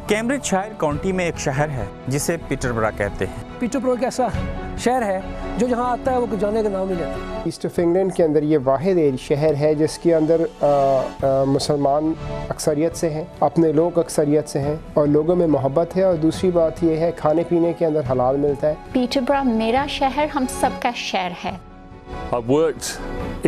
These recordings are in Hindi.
कैम्ब्रिजशायर काउंटी में एक शहर है जिसे पीटरबरा कहते हैं। पीटरबरा एक ऐसा शहर है जो जहाँ आता है वो जाने का नाम नहीं लेता। ईस्ट ऑफ इंग्लैंड के अंदर ये वाहिद एक शहर है जिसके अंदर मुसलमान अक्सरियत से हैं, अपने लोग अक्सरियत से हैं और लोगों में मोहब्बत है। और दूसरी बात ये है खाने पीने के अंदर हलाल मिलता है। पीटरबरा मेरा शहर हम सब का शहर है। I've worked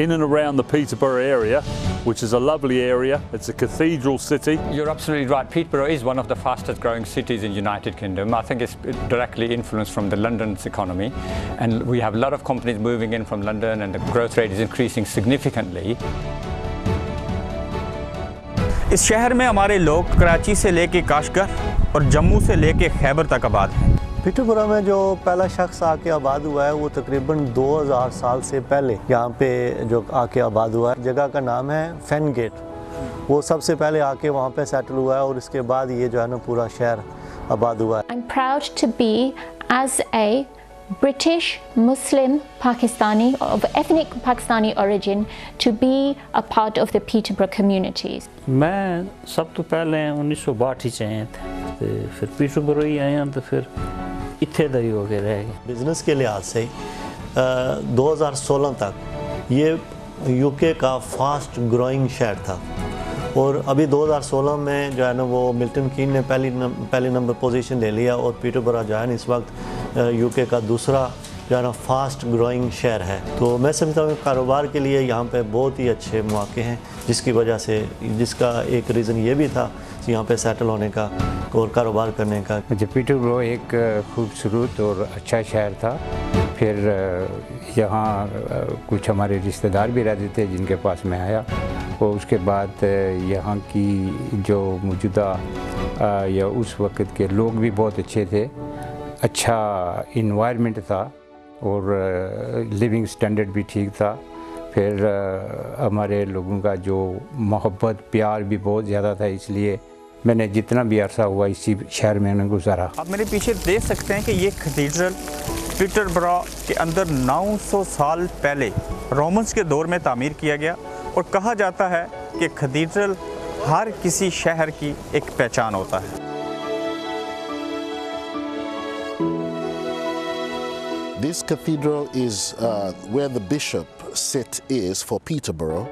in and around the Peterborough area, which is a lovely area. It's a cathedral city. You're absolutely right. Peterborough is one of the fastest growing cities in United Kingdom. I think it's directly influenced from the London's economy, and we have a lot of companies moving in from London, and the growth rate is increasing significantly. इस शहर में हमारे लोग कराची से लेके काशगर और जम्मू से लेके खैबर तक आबाद हैं। पीटरबरा में जो पहला शख्स आके आबाद हुआ है वो तकरीबन 2000 साल से पहले यहाँ पे जो आके आबाद हुआ है, जगह का नाम है फेनगेट। वो सबसे पहले आके वहाँ पे सेटल हुआ है और इसके बाद ये जो है ना पूरा शहर आबाद हुआ है। I'm proud to be as a British Muslim Pakistani of ethnic Pakistani origin to be a part of the Peterborough communities. मैं सब तो पहले 1962 च आया था, फिर पीटरबरो ही आया तो फिर इत्थे दा ही हो के रह गए। बिजनेस के लिहाज से 2016 तक ये यूके का फास्ट ग्रोइंग शहर था और अभी 2016 में जो है ना वो मिल्टन कीन ने पहली नंबर पोजीशन ले लिया और पीटरबरा जो है ना इस वक्त यूके का दूसरा जो है ना फास्ट ग्रोइंग शहर है। तो मैं समझता हूँ कारोबार के लिए यहाँ पे बहुत ही अच्छे मौके हैं, जिसकी वजह से जिसका एक रीज़न ये भी था यहाँ पे सेटल होने का और कारोबार करने का। पीटरबरो एक खूबसूरत और अच्छा शहर था। फिर यहाँ कुछ हमारे रिश्तेदार भी रहते थे जिनके पास मैं आया और उसके बाद यहाँ की जो मौजूदा या उस वक़्त के लोग भी बहुत अच्छे थे, अच्छा इन्वायरमेंट था और लिविंग स्टैंडर्ड भी ठीक था। फिर हमारे लोगों का जो मोहब्बत प्यार भी बहुत ज़्यादा था, इसलिए मैंने जितना भी अरसा हुआ इसी शहर में गुजारा। आप मेरे पीछे देख सकते हैं कि ये कैथेड्रल पीटरबरा के अंदर 900 साल पहले रोमन्स के दौर में तामीर किया गया और कहा जाता है कि कैथेड्रल हर किसी शहर की एक पहचान होता है। This cathedral is where the bishop seat is for Peterborough,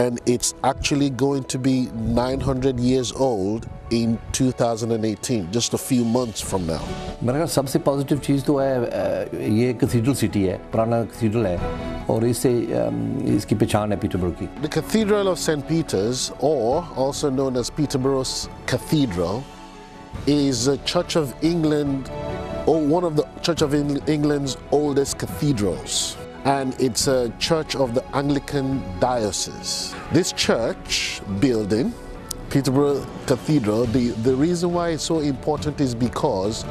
and it's actually going to be 900 years old in 2018, just a few months from now. मेरे ख्याल सबसे पॉजिटिव चीज़ तो है ये कैथेड्रल सिटी है, पुराना कैथेड्रल है और इससे इसकी पहचान है पीटरबरो की। The Cathedral of St. Peter's, or also known as Peterborough's Cathedral, is a Church of England, or one of the Church of England's oldest cathedrals, and it's a church of the Anglican diocese. This church building, Peterborough Cathedral, the reason why it's so important is because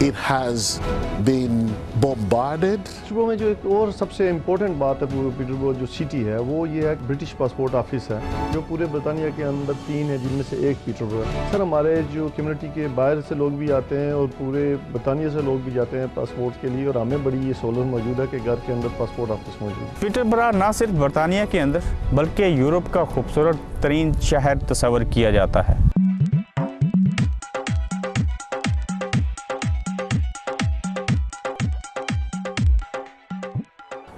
it has been bombarded. Peterborough में जो एक और सबसे इम्पोर्टेंट बात है पीटरबरो जो सिटी है वो ये है ब्रिटिश पासपोर्ट ऑफिस है जो पूरे बरतानिया के अंदर 3 है जिनमें से एक पीटरबरो है। सर हमारे जो कम्युनिटी के बाहर से लोग भी आते हैं और पूरे बरतानिया से लोग भी जाते हैं पासपोर्ट के लिए और हमें बड़ी ये सहूलत मौजूद है कि घर के अंदर पासपोर्ट ऑफिस मौजूद है। पीटरबरा ना सिर्फ बरतानिया के अंदर बल्कि यूरोप का खूबसूरत तरीन शहर तस्वर किया जाता है।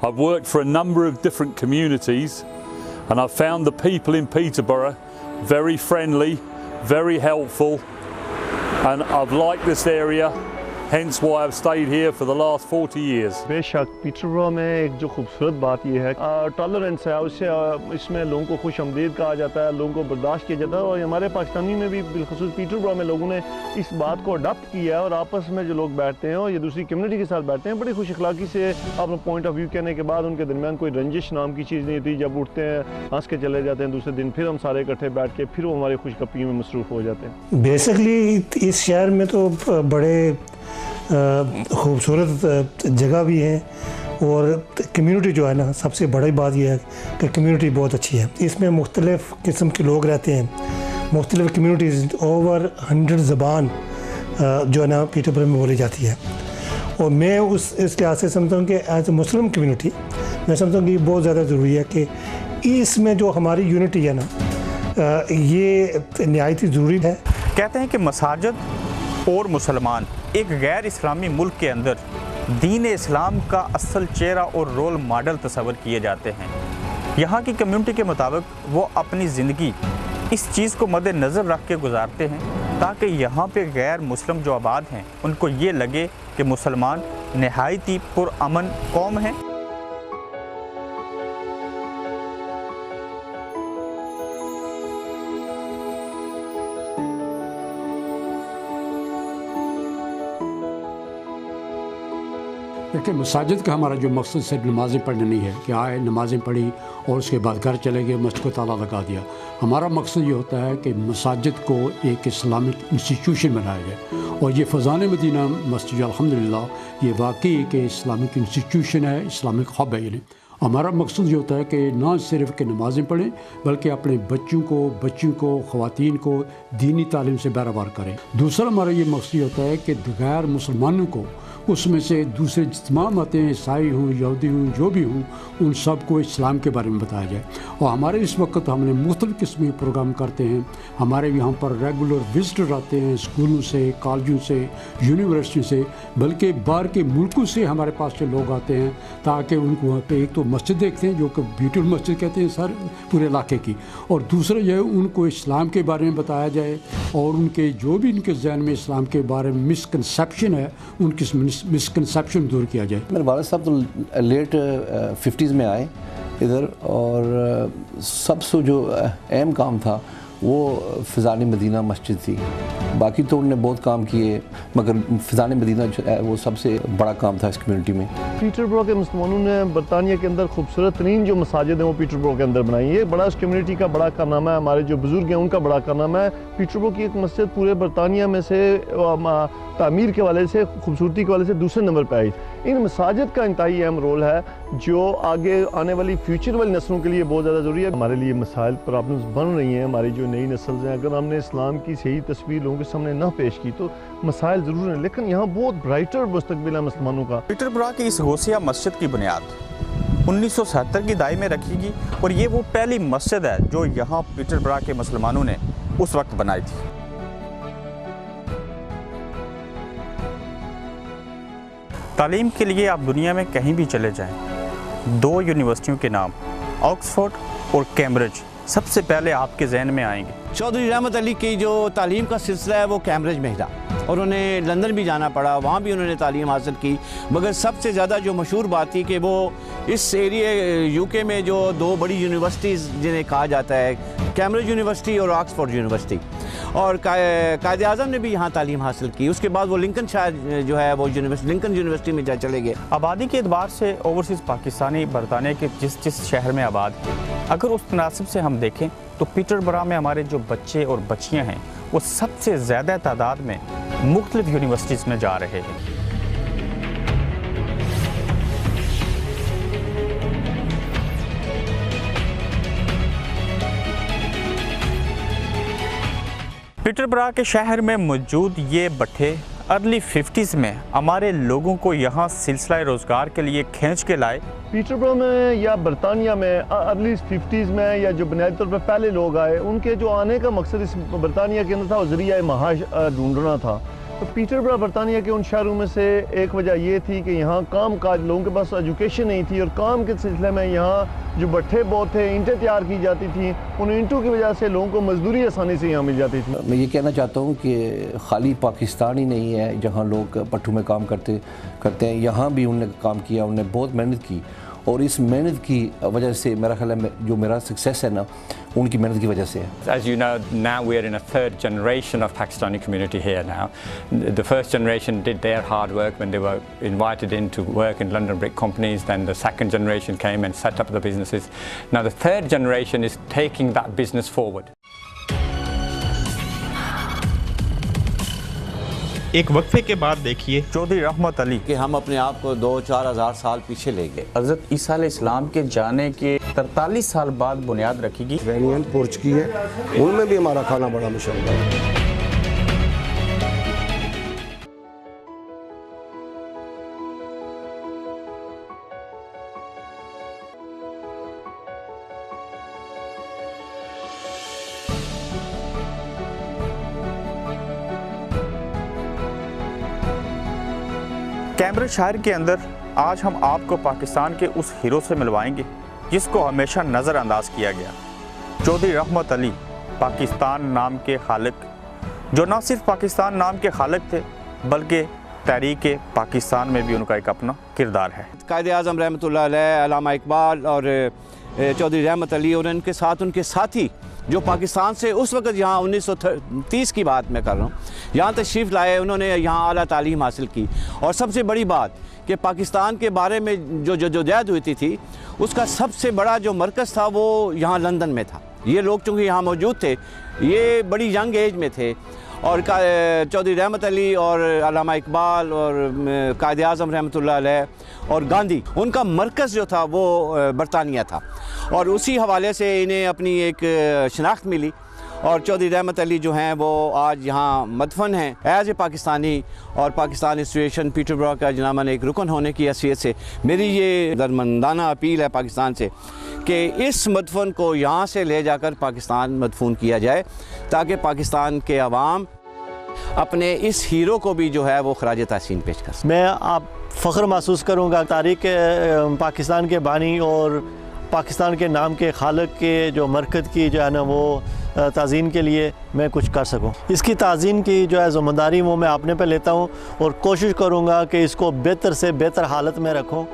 I've worked for a number of different communities and I've found the people in Peterborough very friendly, very helpful, and I've liked this area, hence why I've stayed here for the last 40 years. बेशक पीटरबरो में एक जो खूबसूरत बात यह है टॉलरेंस है, उससे इसमें लोगों को खुश आमदीद कहा जाता है, लोगों को बर्दाश्त किया जाता है और हमारे पाकिस्तानी में भी बिलखुसूस पीटरबरो में लोगों ने इस बात को अडॉप्ट किया है और आपस में जो लोग बैठते हैं और ये दूसरी कम्युनिटी के साथ बैठते हैं बड़ी खुश अखलाकी से अपना पॉइंट ऑफ व्यू कहने के बाद उनके दरमियान कोई रंजिश नाम की चीज़ नहीं होती। जब उठते हैं हंस के चले जाते हैं, दूसरे दिन फिर हम सारे इकट्ठे बैठ के फिर वो हमारी खुशगप्पी में मसरूफ़ हो जाते हैं। बेसिकली इस शहर में तो बड़े खूबसूरत जगह भी है और कम्युनिटी जो है ना सबसे बड़ी बात यह है कि कम्युनिटी बहुत अच्छी है। इसमें मुख्तलिफ़ किस्म के लोग रहते हैं, मुख्तलिफ़ कम्युनिटीज़, ओवर 100 ज़बान जो है ना पीटरबरो में बोली जाती है और मैं इस लिहाज से समझता हूँ कि एज ए मुस्लिम कम्युनिटी मैं समझता हूँ कि बहुत ज़्यादा ज़रूरी है कि इसमें जो हमारी यूनिटी है ना ये नहायत ज़रूरी है। कहते हैं कि मसाजिद और मुसलमान एक गैर इस्लामी मुल्क के अंदर दीन इस्लाम का असल चेहरा और रोल मॉडल तस्वर किए जाते हैं। यहाँ की कम्युनिटी के मुताबिक वो अपनी ज़िंदगी इस चीज़ को मद्देनज़र रख के गुजारते हैं ताकि यहाँ पे गैर मुस्लिम जो आबाद हैं उनको ये लगे कि मुसलमान नहायत ही पुरअमन कौम है। देखिए, मसाजिद का हमारा जो मकसद सिर्फ नमाज़ें पढ़ने नहीं है कि आए नमाज़ें पढ़ी और उसके बाद घर चले गए, मस्जिद को ताला लगा दिया। हमारा मकसद ये होता है कि मसाजिद को एक इस्लामिक इंस्टीट्यूशन बनाया जाए और ये फ़ज़ान मदीना मस्जिद अल्हम्दुलिल्लाह ये वाकई एक इस्लामिक इंस्टीट्यूशन है, इस्लामिक हब है। यानी हमारा मकसद ये होता है कि ना सिर्फ कि नमाज़ें पढ़ें बल्कि अपने बच्चों को ख़वातीन को दीनी तालीम से बहरावार करें। दूसरा हमारा ये मकसद ये होता है कि गैर मुसलमानों को उसमें से दूसरे तमाम आते हैं, ईसाई हों, यहूदी हों, जो भी हों, उन सब को इस्लाम के बारे में बताया जाए। और हमारे इस वक्त हमने मुख्तलिफ़ किस्म के प्रोग्राम करते हैं। हमारे यहाँ पर रेगुलर विजिटर आते हैं स्कूलों से, कॉलेजों से, यूनिवर्सिटी से, बल्कि बाहर के मुल्कों से हमारे पास से लोग आते हैं ताकि उनको वहाँ पर एक तो मस्जिद देखते हैं जो कि ब्यूटीफुल मस्जिद कहते हैं सर पूरे इलाके की, और दूसरा जो है उनको इस्लाम के बारे में बताया जाए और उनके जो भी इनके जहन में इस्लाम के बारे में मिसकनसेप्शन है उनकी मिसकनसेप्शन दूर किया जाए। मेरे वालिद साहब तो लेट 50s में आए इधर और सबसे जो अहम काम था वो फ़ज़ान मदीना मस्जिद थी। बाकी तो उन्होंने बहुत काम किए मगर फ़ज़ान मदीना जो है वो सबसे बड़ा काम था इस कम्युनिटी में। पीटरबरो के मुसलमानों ने बरतानिया के अंदर खूबसूरत तरीन जो मसाजिद हैं वो पीटरबरो के अंदर बनाई। ये बड़ा इस कम्युनिटी का बड़ा कारनामा है, हमारे जो बुज़ुर्ग हैं उनका बड़ा कारनामा है। पीटरबरो की एक मस्जिद पूरे बरतानिया में से तामीर के वाले से, खूबसूरती के वाले से दूसरे नंबर पर आई। इन मसाजिद का इंतहाई अहम रोल है जो आगे आने वाली फ्यूचर वाली नस्लों के लिए बहुत ज़्यादा ज़रूरी है। हमारे लिए मसाइल प्रॉब्लम्स बन रही हैं, हमारी जो नई नस्ल हैं, अगर हमने इस्लाम की सही तस्वीर लोगों के सामने ना पेश की तो मसाइल ज़रूर हैं, लेकिन यहाँ बहुत ब्राइटर मुस्तकबिल है मुसलमानों का। पीटरबरो की इस गौसिया मस्जिद की बुनियाद 1970 की दहाई में रखी गई और ये वो पहली मस्जिद है जो यहाँ पीटरबरो के मुसलमानों ने उस वक्त बनाई थी। तालीम के लिए आप दुनिया में कहीं भी चले जाएं, दो यूनिवर्सिटियों के नाम ऑक्सफोर्ड और कैम्ब्रिज सबसे पहले आपके जहन में आएंगे। चौधरी रहमत अली की जो तालीम का सिलसिला है वो कैम्ब्रिज में था और उन्हें लंदन भी जाना पड़ा, वहाँ भी उन्होंने तालीम हासिल की। मगर सबसे ज़्यादा जो मशहूर बात थी कि वो इस एरिया यूके में जो दो बड़ी यूनिवर्सिटीज़ जिन्हें कहा जाता है कैम्ब्रिज यूनिवर्सिटी और ऑक्सफोर्ड यूनिवर्सिटी, और कायद आज़म ने भी यहाँ तालीम हासिल की। उसके बाद वो लिंकन शायर जो है वो लिंकन यूनिवर्सिटी में जा चले गए। आबादी के एतबार से ओवरसीज़ पाकिस्तानी बरतानिया के जिस शहर में आबाद हैं, अगर उस तनासिब से हम देखें तो पीटरबरो में हमारे जो बच्चे और बच्चियाँ हैं वो सबसे ज़्यादा तादाद में मुख्तलिफ यूनिवर्सिटीज़ में जा रहे हैं। पीटरबरो के शहर में मौजूद ये भट्ठे अर्ली 50s में हमारे लोगों को यहाँ सिलसिला रोज़गार के लिए खींच के लाए। पीटरबरो में या बरतानिया में अर्ली 50s में या जो बुनियादी तौर पर पहले लोग आए उनके जो आने का मकसद इस बरतानिया के अंदर था वो ज़रिया महाश ढूंढना था। तो पीटरबरो बरतानिया के उन शहरों में से एक वजह ये थी कि यहाँ काम काज, लोगों के पास एजुकेशन नहीं थी और काम के सिलसिले में यहाँ जो भट्ठे बहुत थे, ईंटें तैयार की जाती थी, उन ईंटों की वजह से लोगों को मजदूरी आसानी से यहाँ मिल जाती थी। मैं ये कहना चाहता हूँ कि खाली पाकिस्तान ही नहीं है जहाँ लोग भट्ठों में काम करते हैं, यहाँ भी उन्होंने काम किया, उन्होंने बहुत मेहनत की और इस मेहनत की वजह से मेरा ख्याल है जो मेरा सक्सेस है ना उनकी मेहनत की वजह से है। As you know, now we are in a third generation of Pakistani community here now. The first generation did their hard work when they were invited in to work in London brick companies. Then the second generation came and set up the businesses. Now the third generation is taking that business forward. एक वक्फे के बाद देखिए चौधरी रहमत अली कि हम अपने आप को 2-4 हज़ार साल पीछे ले गए। हज़रत ईसा अलैहिस्सलाम के जाने के 43 साल बाद बुनियाद रखी गई। वेनियन पोर्च की है, उनमें भी हमारा खाना बड़ा मशहूर है। कैम्ब्रिज शहर के अंदर आज हम आपको पाकिस्तान के उस हीरो से मिलवाएंगे जिसको हमेशा नज़रअंदाज किया गया। चौधरी रहमत अली पाकिस्तान नाम के खालिक, जो न सिर्फ पाकिस्तान नाम के खालिक थे बल्कि तहरीक पाकिस्तान में भी उनका एक अपना किरदार है। कायद-ए-आज़म रहमतुल्लाह अलैह, अल्लामा इकबाल और चौधरी रहमत अली और उनके साथ उनके साथी जो पाकिस्तान से उस वक्त यहाँ 1930 की बात मैं कर रहा हूँ, यहाँ तशरीफ़ लाए, उन्होंने यहाँ आला तालीम हासिल की। और सबसे बड़ी बात कि पाकिस्तान के बारे में जो जद्दोजहद हुई थी उसका सबसे बड़ा जो मरकज़ था वो यहाँ लंदन में था। ये लोग चूँकि यहाँ मौजूद थे, ये बड़ी यंग एज में थे और चौधरी रहमत अली और अल्लामा इकबाल और कायद-ए-आज़म रहमतुल्लाह अलैह और गांधी, उनका मरकज़ जो था वो बरतानिया था और उसी हवाले से इन्हें अपनी एक शनाख्त मिली। और चौधरी रहमत अली जो हैं वो आज यहाँ मदफन हैं एज़ ए पाकिस्तानी, और पाकिस्तान एसोसिएशन पीटरबरो का जनाबा ने एक रुकन होने की हैसियत से मेरी ये दरमंदाना अपील है पाकिस्तान से कि इस मदफन को यहाँ से ले जाकर पाकिस्तान मदफून किया जाए ताकि पाकिस्तान के अवाम अपने इस हीरो को भी जो है वो खराज तहसीन पेश कर। मैं आप फ़ख्र महसूस करूँगा तारीख़ पाकिस्तान के बानी और पाकिस्तान के नाम के खालिक के जो मरकज़ की जो है ना वो ताज़ीन के लिए मैं कुछ कर सकूं। इसकी ताज़ीन की जो है ज़िम्मेदारी वो मैं अपने पे लेता हूं और कोशिश करूंगा कि इसको बेहतर से बेहतर हालत में रखूं।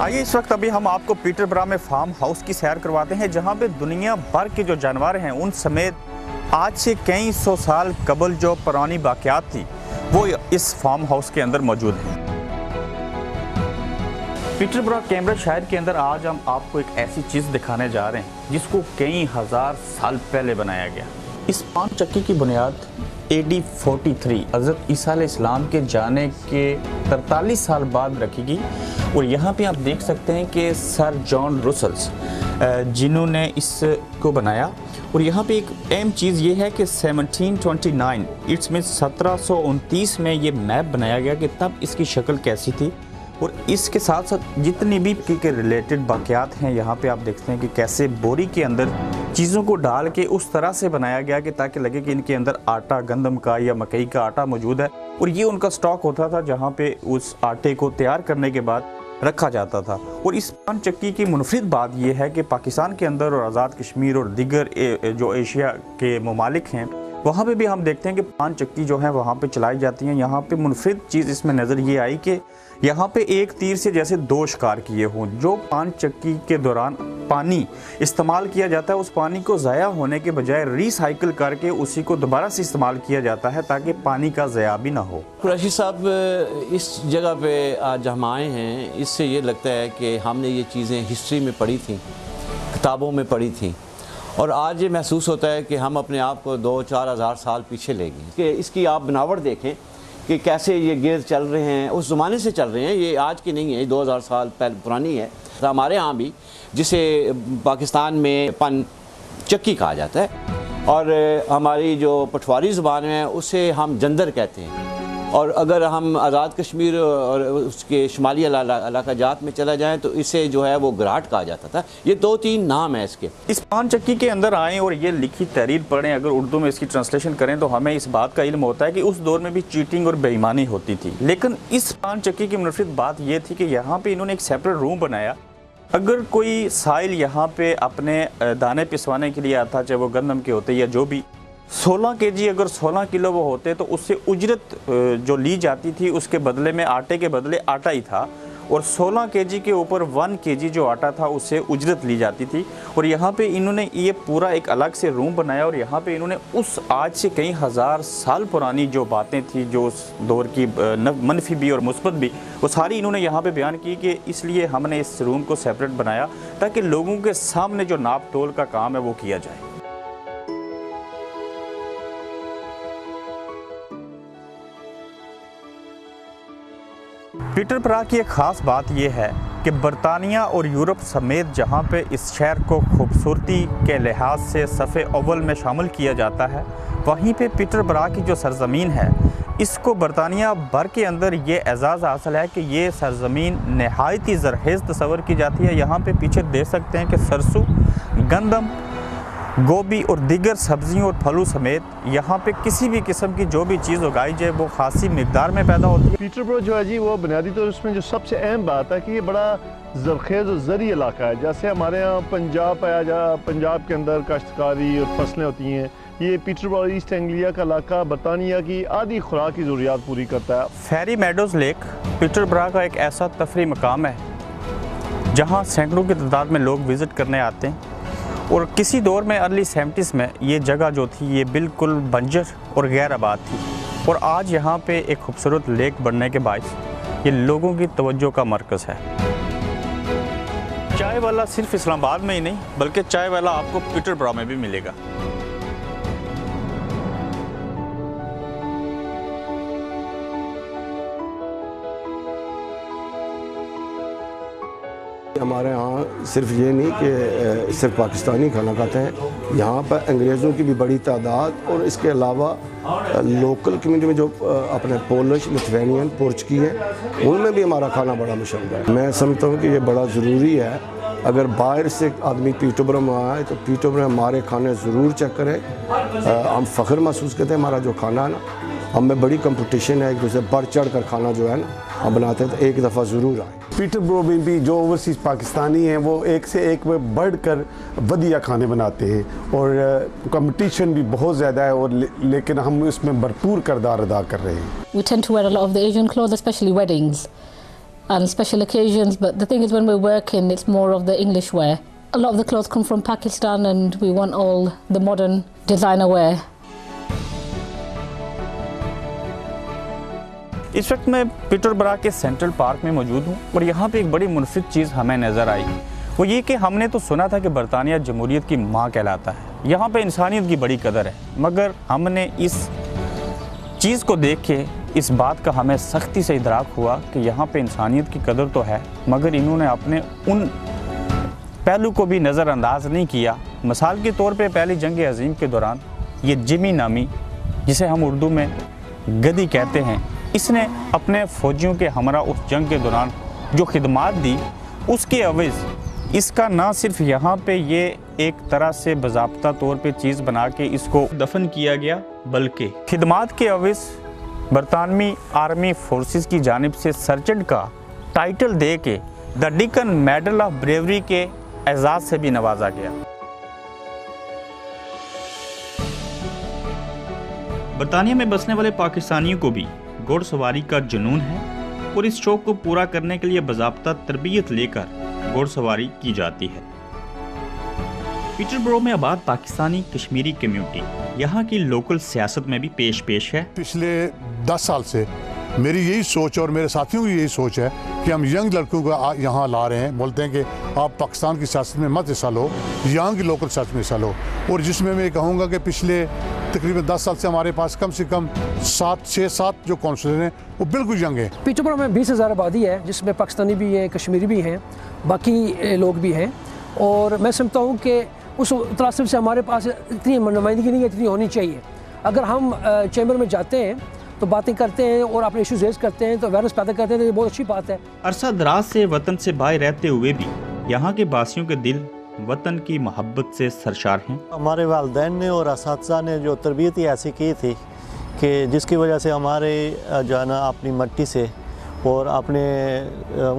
आइए इस वक्त अभी हम आपको पीटरबरो में फार्म हाउस की सैर करवाते हैं जहां पे दुनिया भर के जो जानवर हैं उन समेत आज से कई सौ साल कबल जो पुरानी वाक़यात थी वो इस फार्म हाउस के अंदर मौजूद है। पीटरबरो कैम्ब्रिज शहर के अंदर आज हम आपको एक ऐसी चीज़ दिखाने जा रहे हैं जिसको कई हज़ार साल पहले बनाया गया। इस पान चक्की की बुनियाद AD 43 हज़रत ईसा अलैहिस्सलाम के जाने के 43 साल बाद रखी गई और यहाँ पे आप देख सकते हैं कि सर जॉन रसल्स जिन्होंने इसको बनाया। और यहाँ पे एक अहम चीज़ ये है कि 1729 इट्स में 1729 में ये मैप बनाया गया कि तब इसकी शक्ल कैसी थी। और इसके साथ साथ जितनी भी के रिलेटेड वाक़यात हैं यहाँ पे आप देखते हैं कि कैसे बोरी के अंदर चीज़ों को डाल के उस तरह से बनाया गया कि ताकि लगे कि इनके अंदर आटा गंदम का या मकई का आटा मौजूद है और ये उनका स्टॉक होता था जहाँ पे उस आटे को तैयार करने के बाद रखा जाता था। और इस पान चक्की की मुनफरिद बात यह है कि पाकिस्तान के अंदर और आज़ाद कश्मीर और दीगर जो एशिया के ममालिक हैं वहाँ पे भी हम देखते हैं कि पान चक्की जो है वहाँ पे चलाई जाती हैं। यहाँ पे मुनफरिद चीज़ इसमें नज़र ये आई कि यहाँ पे एक तीर से जैसे दो शिकार किए हों। जो पान चक्की के दौरान पानी इस्तेमाल किया जाता है उस पानी को ज़ाया होने के बजाय रिसाइकिल करके उसी को दोबारा से इस्तेमाल किया जाता है ताकि पानी का ज़ाया भी ना हो। कुरैशी साहब, इस जगह पे आज हम आए हैं, इससे ये लगता है कि हमने ये चीज़ें हिस्ट्री में पढ़ी थी, किताबों में पढ़ी थी और आज ये महसूस होता है कि हम अपने आप को 2-4 हज़ार साल पीछे ले गए। कि इसकी आप बनावट देखें कि कैसे ये गिर चल रहे हैं, उस ज़माने से चल रहे हैं, ये आज की नहीं है, ये 2000 साल पहले पुरानी है। तो हमारे यहाँ भी जिसे पाकिस्तान में पन चक्की कहा जाता है और हमारी जो पटवारी ज़ुबान है उसे हम जंदर कहते हैं। और अगर हम आज़ाद कश्मीर और उसके शुमाली इलाका जात में चला जाएं तो इसे जो है वो घराट कहा जाता था। ये 2-3 नाम है इसके। इस पान चक्की के अंदर आएँ और ये लिखी तहरीर पढ़ें, अगर उर्दू में इसकी ट्रांसलेशन करें तो हमें इस बात का इल्म होता है कि उस दौर में भी चीटिंग और बेईमानी होती थी। लेकिन इस पान चक्की की मुनफरिद बात ये थी कि यहाँ पर इन्होंने एक सेपरेट रूम बनाया। अगर कोई साइल यहाँ पे अपने दाने पिसवाने के लिए आता, चाहे वो गंदम के होते या जो भी, 16 kg अगर 16 किलो वो होते तो उससे उजरत जो ली जाती थी उसके बदले में आटे के बदले आटा ही था और 16 kg के ऊपर 1 kg जो आटा था उससे उजरत ली जाती थी। और यहाँ पे इन्होंने ये पूरा एक अलग से रूम बनाया और यहाँ पे इन्होंने उस आज से कई हज़ार साल पुरानी जो बातें थी, जो उस दौर की मनफी भी और मुस्बत भी, वो सारी इन्होंने यहाँ पे बयान की कि इसलिए हमने इस रूम को सेपरेट बनाया ताकि लोगों के सामने जो नाप तोल का काम है वो किया जाए। पीटरबरो की एक ख़ास बात यह है कि बरतानिया और यूरोप समेत जहाँ पे इस शहर को खूबसूरती के लिहाज से सफ़े अव्वल में शामिल किया जाता है, वहीं पे पीटरबरो की जो सरज़मीन है इसको बरतानिया भर के अंदर ये एजाज़ हासिल है कि ये सरज़मीन नहायत ही ज़रखेज़ तस्वर की जाती है। यहाँ पे पीछे देख सकते हैं कि सरसों, गंदम गोभी और दीगर सब्जियों और फलों समेत यहाँ पे किसी भी किस्म की जो भी चीज़ उगाई जाए वो खासी मिकदार में पैदा होती है। पीटरबरो जो है जी वो बुनियादी तौर उसमें जो सबसे अहम बात है कि ये बड़ा ज़रखेज़ और ज़री इलाका है। जैसे हमारे यहाँ पंजाब पाया जा, पंजाब के अंदर काश्तकारी और फसलें होती हैं, ये पीटरबरो ईस्ट एंग्लिया का इलाका बरतानिया की आधी खुराक की ज़रूरियात पूरी करता है। फेरी मेडोज़ लेक पीटरबरो का एक ऐसा तफरी मकाम है जहाँ सैकड़ों की तादाद में लोग विज़िट करने आते हैं और किसी दौर में अर्ली 70s में ये जगह जो थी ये बिल्कुल बंजर और गैर आबाद थी और आज यहाँ पे एक खूबसूरत लेक बनने के बायस ये लोगों की तवज्जो का मरकज़ है। चाय वाला सिर्फ इस्लामाबाद में ही नहीं बल्कि चाय वाला आपको पीटरबरो में भी मिलेगा। हमारे यहाँ सिर्फ ये नहीं कि सिर्फ पाकिस्तानी खाना खाते हैं, यहाँ पर अंग्रेज़ों की भी बड़ी तादाद और इसके अलावा लोकल कम्युनिटी में जो अपने पोलिश, लिथुआनियन, पुर्तगाली हैं उनमें भी हमारा खाना बड़ा मशहूर है। मैं समझता हूँ कि ये बड़ा ज़रूरी है, अगर बाहर से आदमी पीटरबरो में आए तो पीटरबरो में हमारे खाने ज़रूर चेक करें। हम फ़ख्र महसूस करते हैं हमारा जो खाना है ना, हम में बड़ी कंपटीशन है, एक दूसरे बढ़ चढ़ कर खाना जो है ना हम बनाते हैं, तो एक दफ़ा ज़रूर आए। पीटरबरो में भी जो ओवरसीज़ पाकिस्तानी हैं वो एक से एक में बढ़कर वधिया खाने बनाते हैं और कंपटीशन भी बहुत ज़्यादा है और लेकिन हम इसमें भरपूर किरदार अदा कर रहे हैं। We tend to wear a lot of the Asian clothes, especially weddings and special occasions, but the thing is when we're working it's more of the English wear. A lot of the clothes come from Pakistan and we want all the modern designer wear. इस वक्त मैं पीटरबरो के सेंट्रल पार्क में मौजूद हूँ और यहाँ पे एक बड़ी मुनफिद चीज़ हमें नज़र आई, वो ये कि हमने तो सुना था कि बरतानिया जमहूरियत की माँ कहलाता है, यहाँ पे इंसानियत की बड़ी कदर है, मगर हमने इस चीज़ को देख के इस बात का हमें सख्ती से इदराक हुआ कि यहाँ पे इंसानियत की कदर तो है मगर इन्होंने अपने उन पहलू को भी नज़रअंदाज नहीं किया। मिसाल के तौर पे पहली जंग अजीम के दौरान ये जिमी नामी, जिसे हम उर्दू में गदी कहते हैं, इसने अपने फ़ौजियों के हमरा उस जंग के दौरान जो खिदमात दी उसके अवज़ इसका ना सिर्फ यहाँ पे ये एक तरह से बाज़ाब्ता तौर पे चीज़ बना के इसको दफन किया गया, बल्कि खिदमात के अवज़ बरतानवी आर्मी फोर्सेस की जानिब से सर्जेंट का टाइटल दे के the deacon medal of bravery के एजाज़ से भी नवाजा गया। बरतानिया में बसने वाले पाकिस्तानियों को भी घोड़सवारी का जुनून है और इस शौक को पूरा करने के लिए बाज़ाब्ता तरबियत लेकर घोड़सवारी की जाती है। पीटरबरो में आबाद पाकिस्तानी कश्मीरी कम्युनिटी यहाँ की लोकल सियासत में भी पेश है। पिछले 10 साल से मेरी यही सोच और मेरे साथियों की यही सोच है कि हम यंग लड़कों को यहाँ ला रहे हैं, बोलते हैं कि आप पाकिस्तान की सियासत में मत हिस्सा लो, यहाँ की लोकल सियासत में हिस्सा लो। और जिसमें मैं कहूँगा कि पिछले तकरीबन 10 साल से हमारे पास कम से कम 6-7 जो काउंसलर हैं वो बिल्कुल यंग हैं। पीटरबरो में 20,000 आबादी है जिसमें पाकिस्तानी भी हैं, कश्मीरी भी हैं, बाकी लोग भी हैं और मैं समझता हूँ कि उस तनासिब से हमारे पास इतनी नुमाइंदगी नहीं है, इतनी होनी चाहिए। अगर हम चैम्बर में जाते हैं तो बातें करते हैं और अपने इशूज़ रेज़ करते हैं तो अवेयरनेस पैदा करते हैं, तो ये बहुत अच्छी बात है। अरसा दराज से वतन से बाहर रहते हुए भी यहाँ के बासियों के दिल वतन की मोहब्बत से सरशार हैं। हमारे वालिदैन ने और असातिज़ा ने जो तरबियत ही ऐसी की थी कि जिसकी वजह से हमारे जो है ना अपनी मिट्टी से और अपने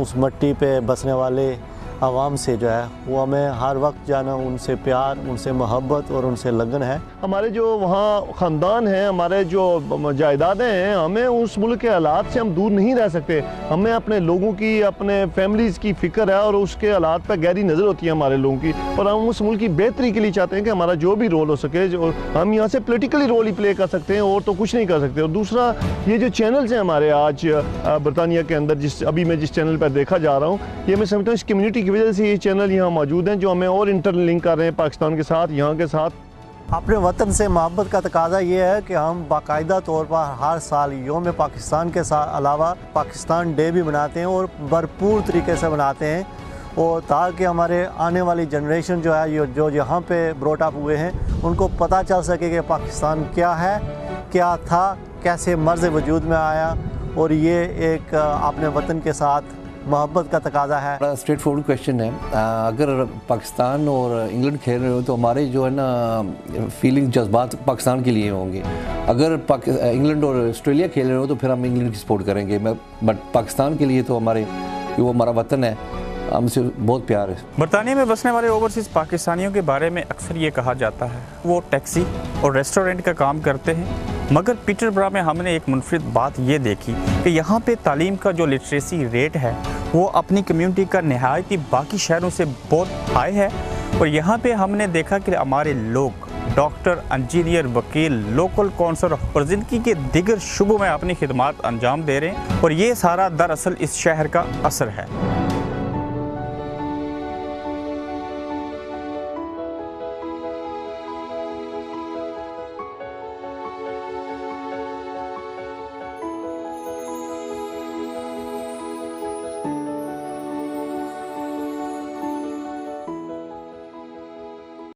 उस मिट्टी पे बसने वाले आवाम से जो है वो हमें हर वक्त जो है ना उनसे प्यार, उनसे मोहब्बत और उनसे लगन है। हमारे जो वहाँ ख़ानदान हैं, हमारे जो जायदादें हैं, हमें उस मुल्क के हालात से हम दूर नहीं रह सकते। हमें अपने लोगों की, अपने फैमिलीज़ की फ़िक्र है और उसके हालात पर गहरी नज़र होती है हमारे लोगों की और हम उस मुल्क की बेहतरी के लिए चाहते हैं कि हमारा जो भी रोल हो सके, जो हम यहाँ से पोलिटिकली रोल ही प्ले कर सकते हैं और तो कुछ नहीं कर सकते। और दूसरा ये जो चैनल्स हैं हमारे आज बरतानिया के अंदर, अभी मैं जिस चैनल पर देखा जा रहा हूँ, ये मैं समझता हूँ इस कम्यूनिटी की वजह से ये चैनल यहाँ मौजूद हैं जो हमें और इंटरलिंक कर रहे हैं पाकिस्तान के साथ, यहाँ के साथ। अपने वतन से मोहब्बत का तकाजा ये है कि हम बाकायदा तौर पर हर साल योम पाकिस्तान के साथ अलावा पाकिस्तान डे भी मनाते हैं और भरपूर तरीके से मनाते हैं और ताकि हमारे आने वाली जनरेशन जो है जो यहाँ पे ब्रॉट अप हुए हैं उनको पता चल सके कि पाकिस्तान क्या है, क्या था, कैसे मर्ज़ वजूद में आया और ये एक अपने वतन के साथ मोहब्बत का तकाजा है। बड़ा स्ट्रेट फॉरवर्ड क्वेश्चन है। अगर पाकिस्तान और इंग्लैंड खेल रहे हो तो हमारे जो है ना फीलिंग जज्बात पाकिस्तान के लिए होंगे। अगर इंग्लैंड और ऑस्ट्रेलिया खेल रहे हो तो फिर हम इंग्लैंड की सपोर्ट करेंगे। बट पाकिस्तान के लिए तो वो हमारा वतन है, हमसे बहुत प्यार है। बरतानिया में बसने वाले ओवरसीज़ पाकिस्तानियों के बारे में अक्सर ये कहा जाता है वो टैक्सी और रेस्टोरेंट का काम करते हैं, मगर पीटरबरा में हमने एक मुनफरिद बात ये देखी कि यहाँ पे तालीम का जो लिटरेसी रेट है वो अपनी कम्युनिटी का नहायत ही बाकी शहरों से बहुत हाई है। और यहाँ पे हमने देखा कि हमारे लोग डॉक्टर, इंजीनियर, वकील, लोकल कौंसलर और ज़िंदगी के दिगर शुबों में अपनी खिदमात अंजाम दे रहे हैं और ये सारा दरअसल इस शहर का असर है।